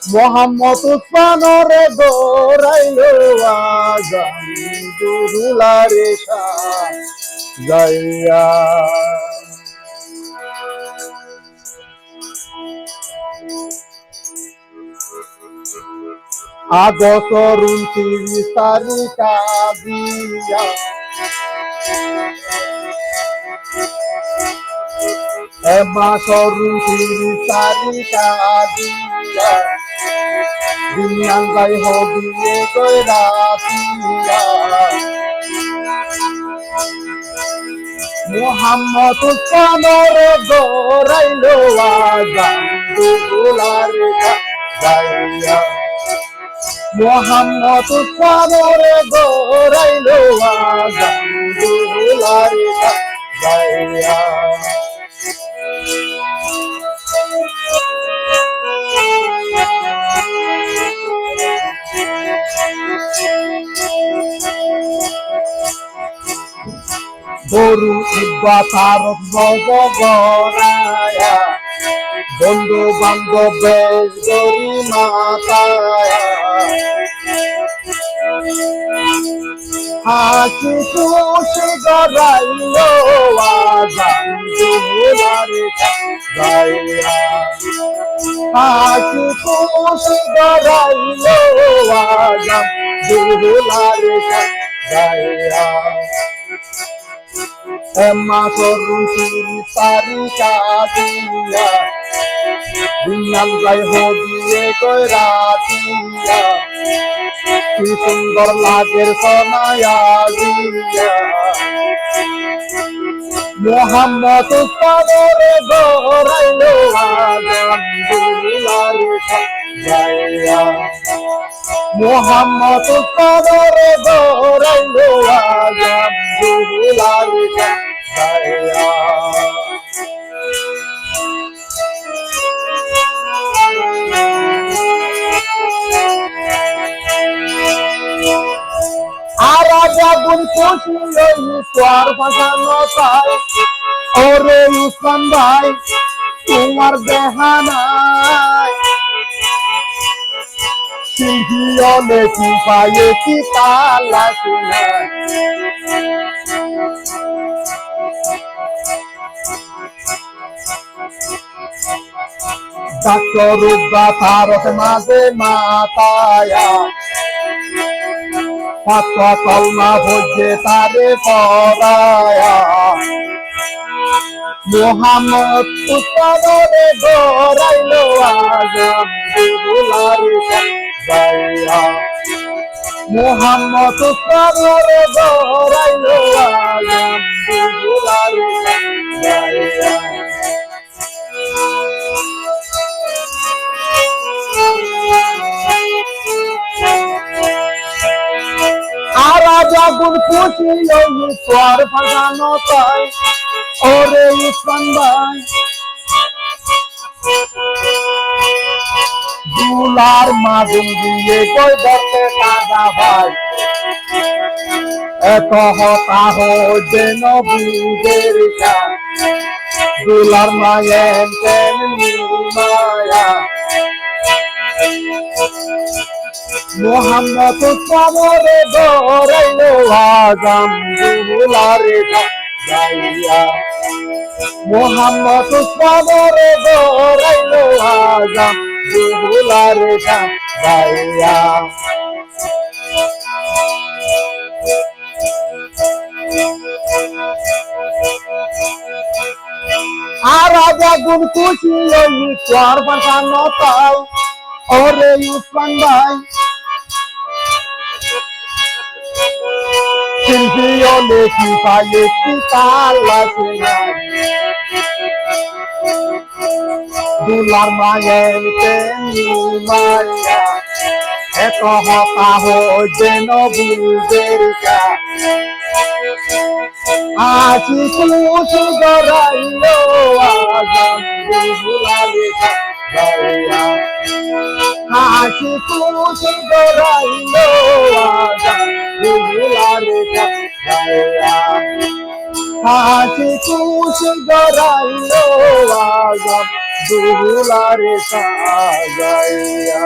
মোহাম্মদ উসমানরে গোরাইলো আজান দুলারে যাইয়া আগস্ট 29 তারিখা দিয়া মাস 29 তারিখা দিয়া দুনিয়ান যাই হবিয়ে কইরা দিয়া মোহাম্মদ উসমানরে গোরাইলো আজান দুলারে যাইয়া মোহাম্মদ উসমানরে গোরাইলো আজান দুলারে যাইয়া গরু ইব্বা তারক নবগরায়া বন্ধু বান্ধব বেশ গরি মাতায়া হাসি খুশি গড়াইলো আজান দুলারে যাইয়া হাসি খুশি গড়াইলো আজান দুলারে যাইয়া মাস 29 তারিখা দিয়া দুনিয়ান যাই হদিয়ে কইরা দিয়া কি সুন্দর লাগের সোনায়া দিয়া মোহাম্মদ উসমানরে গোরাইলো আজান দুলারে যাইয়া মোহাম্মদ উসমানরে গোরাইলো আজান দুলারে যাইয়া আর আগুন খুশি ওই তোর ফাঁসানো তাই ওরে উসমান ভাই তোমার দেহানায় শিল্পীয়নে কি পায়ে কি তালা শোনায় ডাক্তার রুব্বা ভারত মাঝে মাতায়া পাত্রা কলমা ভোজে তারে পড়ায়া মোহাম্মদ উসমানরে গোরাইলো আজান দুলারে যাইয়া মোহাম্মদ উসমানরে গোরাইলো আজান দুলারে যাইয়া আর আগুন খুশি ওই তোর ফাঁসানো তাই ওরে উসমান ভাই দুলার মাঝুম দিয়ে কই ধরতে কাজা ভাই এত হতা হইতে নবীদের দুলার মায়ের মায়া মোহাম্মদ উসমানরে গোরাইলো আজান দুলারে যাইয়া মোহাম্মদ উসমানরে গোরাইলো আজান দুলারে যাইয়া আর আগুন খুশি ওই তোর ফাঁসানো তাই ওরে উসমান ভাই শিল্পীয়নে কি পায়ে কি তালা শোনায় দুলার মায়ের মায়া এত হতা হইতে নবীদের আছি খুশি গড়াইলো আজান দুলারে যাইয়া হাসি খুশি গড়াইলো আজান দুলারে যাইয়া হাসি খুশি গড়াইলো আজান দুলারে সাজাইয়া